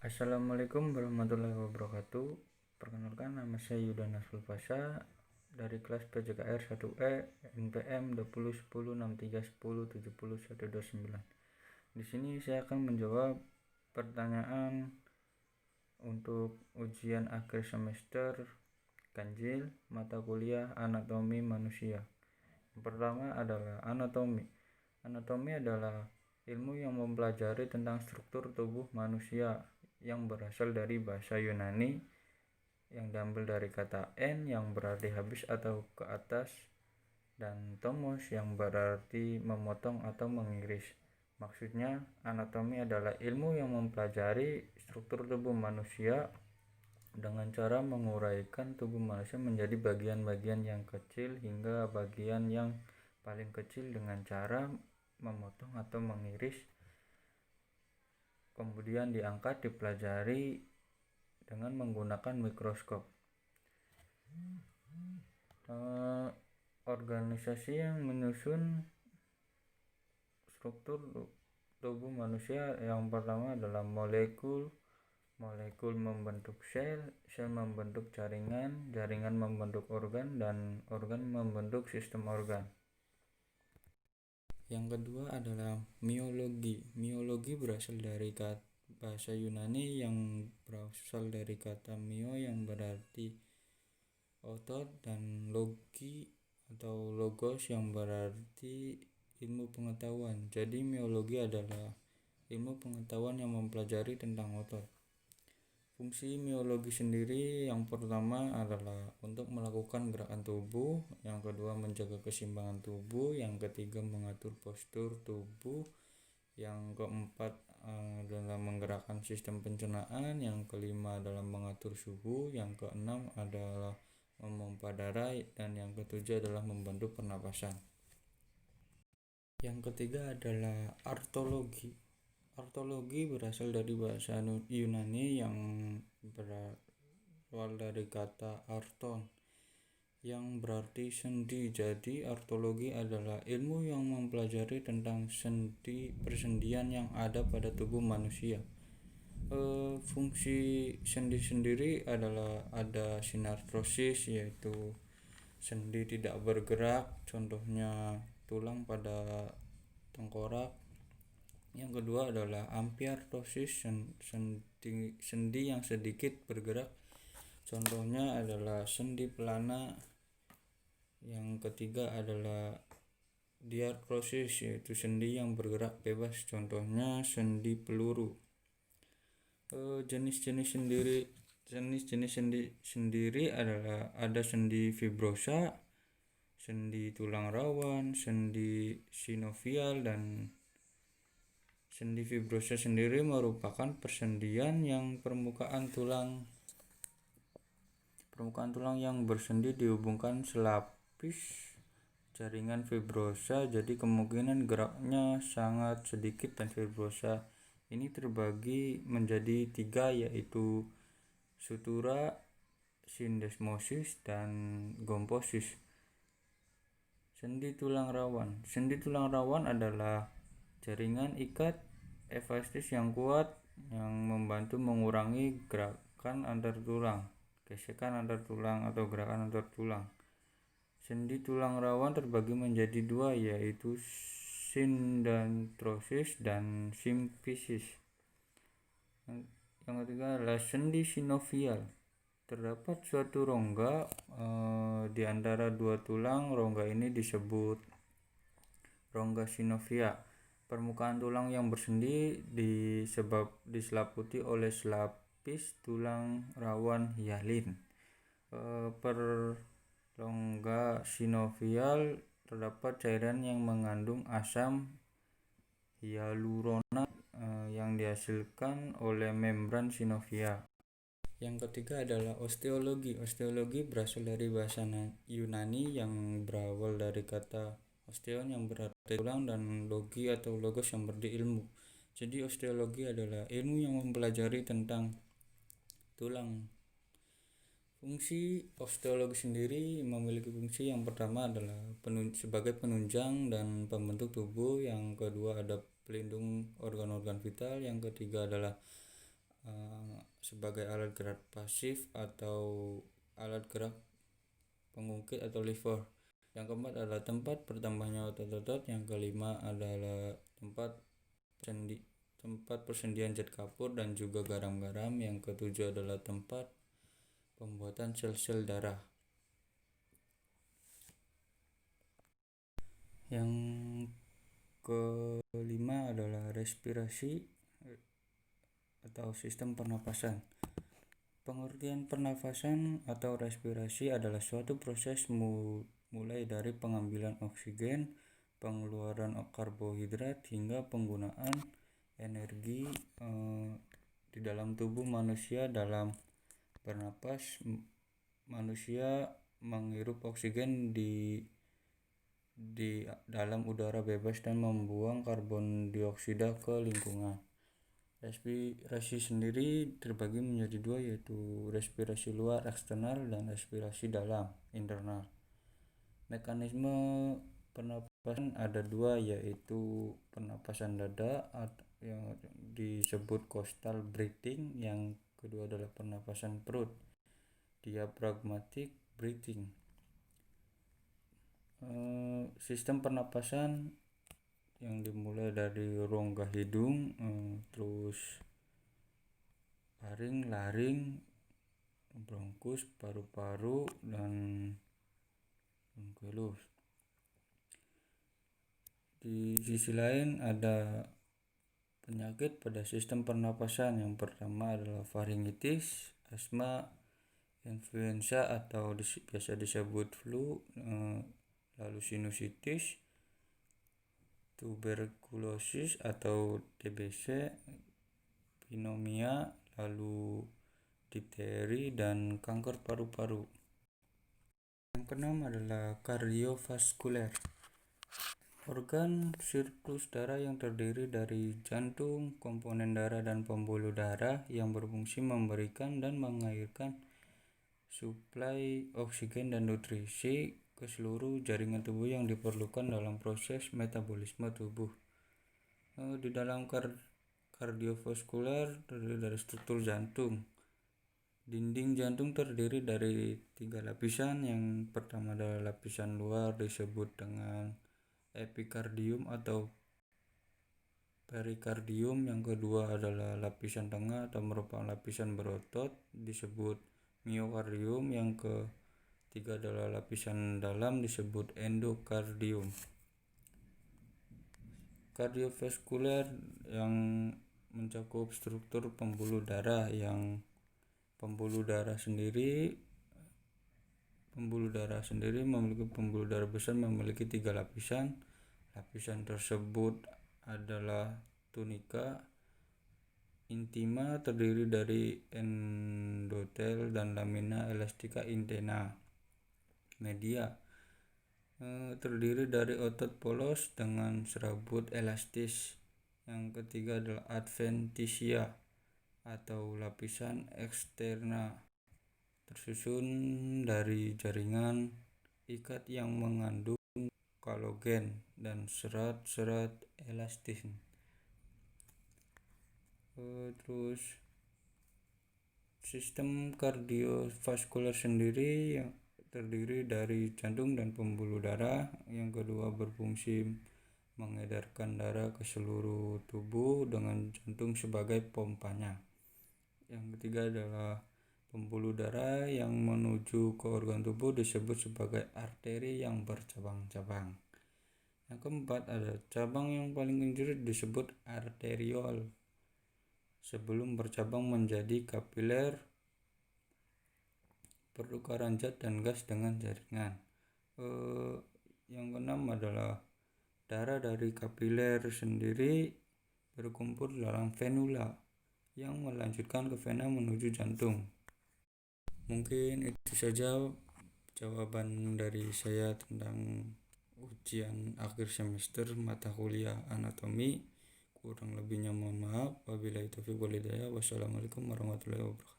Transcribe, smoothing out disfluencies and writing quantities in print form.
Assalamualaikum warahmatullahi wabarakatuh. Perkenalkan, nama saya Yuda Nasrul Pasha dari kelas PJKR 1E NPM 20106310700129. Di sini saya akan menjawab pertanyaan untuk ujian akhir semester ganjil mata kuliah anatomi manusia. Yang pertama adalah anatomi. Anatomi adalah ilmu yang mempelajari tentang struktur tubuh manusia yang berasal dari bahasa Yunani yang diambil dari kata en yang berarti habis atau ke atas dan tomos yang berarti memotong atau mengiris. Maksudnya, anatomi adalah ilmu yang mempelajari struktur tubuh manusia dengan cara menguraikan tubuh manusia menjadi bagian-bagian yang kecil hingga bagian yang paling kecil dengan cara memotong atau mengiris, kemudian diangkat, dipelajari dengan menggunakan mikroskop. Organisasi yang menyusun struktur tubuh manusia yang pertama adalah molekul. Molekul membentuk sel, sel membentuk jaringan, jaringan membentuk organ, dan organ membentuk sistem organ. Yang kedua adalah miologi. Miologi berasal dari bahasa Yunani yang berasal dari kata mio yang berarti otot dan logi atau logos yang berarti ilmu pengetahuan. Jadi miologi adalah ilmu pengetahuan yang mempelajari tentang otot. Fungsi miologi sendiri yang pertama adalah untuk melakukan gerakan tubuh, yang kedua menjaga keseimbangan tubuh, yang ketiga mengatur postur tubuh, yang keempat adalah menggerakkan sistem pencernaan, yang kelima adalah mengatur suhu, yang keenam adalah memompa darah, dan yang ketujuh adalah membantu pernapasan. Yang ketiga adalah artologi. Artologi berasal dari bahasa Yunani yang berasal dari kata arton yang berarti sendi. Jadi artologi adalah ilmu yang mempelajari tentang persendian yang ada pada tubuh manusia. Fungsi sendi sendiri adalah ada sinartrosis, yaitu sendi tidak bergerak, contohnya tulang pada tengkorak. Yang kedua adalah ampiartosis, sendi yang sedikit bergerak, contohnya adalah sendi pelana. Yang ketiga adalah diartrosis, yaitu sendi yang bergerak bebas, contohnya sendi peluru. Jenis-jenis sendi sendiri adalah ada sendi fibrosa, sendi tulang rawan, sendi sinovial, dan sendi fibrosa sendiri merupakan persendian yang permukaan tulang yang bersendi dihubungkan selapis jaringan fibrosa, jadi kemungkinan geraknya sangat sedikit, dan fibrosa ini terbagi menjadi 3, yaitu sutura, sindesmosis, dan gomposis. Sendi tulang rawan. Sendi tulang rawan adalah jaringan ikat elastis yang kuat yang membantu mengurangi gerakan antar tulang, gesekan antar tulang, atau gerakan antar tulang. Sendi tulang rawan terbagi menjadi 2, yaitu sindandrosis dan simfisis. Yang ketiga adalah sendi sinovial. Terdapat suatu rongga di antara 2 tulang. Rongga ini disebut rongga sinovia. Permukaan tulang yang bersendi diselimuti oleh selapis tulang rawan hialin. Per rongga sinovial terdapat cairan yang mengandung asam hyaluronat yang dihasilkan oleh membran sinovia. Yang ketiga adalah osteologi. Osteologi berasal dari bahasa Yunani yang berawal dari kata osteon yang berarti tulang dan logi atau logos yang berarti ilmu. Jadi osteologi adalah ilmu yang mempelajari tentang tulang. Fungsi osteologi sendiri memiliki fungsi yang pertama adalah sebagai penunjang dan pembentuk tubuh, yang kedua ada pelindung organ-organ vital, yang ketiga adalah sebagai alat gerak pasif atau alat gerak pengungkit atau lever. Yang keempat adalah tempat bertambahnya otot-otot. Yang kelima adalah tempat persendian zat kapur dan juga garam-garam. Yang ketujuh adalah tempat pembuatan sel-sel darah. Yang kelima adalah respirasi atau sistem pernapasan. Pengertian pernapasan atau respirasi adalah suatu proses mulai dari pengambilan oksigen, pengeluaran karbohidrat hingga penggunaan energi di dalam tubuh manusia. Dalam bernapas, manusia menghirup oksigen di dalam udara bebas dan membuang karbon dioksida ke lingkungan. Respirasi sendiri terbagi menjadi dua, yaitu respirasi luar eksternal dan respirasi dalam internal. Mekanisme pernapasan ada dua, yaitu pernapasan dada yang disebut coastal breathing, yang kedua adalah pernapasan perut, diaphragmatic breathing. Sistem pernapasan yang dimulai dari rongga hidung, terus faring, laring, bronkus, paru-paru, dan bronkulus. Di sisi lain ada penyakit pada sistem pernapasan. Yang pertama adalah faringitis, asma, influenza atau biasa disebut flu, lalu sinusitis, tuberkulosis atau TBC, pneumonia, lalu difteri, dan kanker paru-paru. Yang keenam adalah kardiovaskuler. Organ siklus darah yang terdiri dari jantung, komponen darah, dan pembuluh darah yang berfungsi memberikan dan mengalirkan suplai oksigen dan nutrisi ke seluruh jaringan tubuh yang diperlukan dalam proses metabolisme tubuh. Di dalam kardiovaskuler terdiri dari struktur jantung. Dinding jantung terdiri dari 3 lapisan. Yang pertama adalah lapisan luar disebut dengan epikardium atau perikardium. Yang kedua adalah lapisan tengah atau merupakan lapisan berotot disebut miokardium. Yang ketiga adalah lapisan dalam disebut endokardium. Kardiovaskuler yang mencakup struktur pembuluh darah. Yang pembuluh darah sendiri memiliki pembuluh darah besar memiliki 3 lapisan. Lapisan tersebut adalah tunika intima, terdiri dari endotel dan lamina elastica interna. Media terdiri dari otot polos dengan serabut elastis. Yang ketiga adalah adventitia atau lapisan eksterna, tersusun dari jaringan ikat yang mengandung kolagen dan serat-serat elastin. Terus sistem kardiovaskuler sendiri yang terdiri dari jantung dan pembuluh darah. Yang kedua berfungsi mengedarkan darah ke seluruh tubuh dengan jantung sebagai pompanya. Yang ketiga adalah pembuluh darah yang menuju ke organ tubuh disebut sebagai arteri yang bercabang-cabang. Yang keempat ada cabang yang paling kecil disebut arteriol sebelum bercabang menjadi kapiler, pertukaran zat dan gas dengan jaringan. Yang keenam adalah darah dari kapiler sendiri berkumpul dalam venula yang melanjutkan ke vena menuju jantung. Mungkin itu saja jawaban dari saya tentang ujian akhir semester mata kuliah anatomi. Kurang lebihnya mohon maaf. Wabillahi taufiq wal hidayah. Wassalamualaikum warahmatullahi wabarakatuh.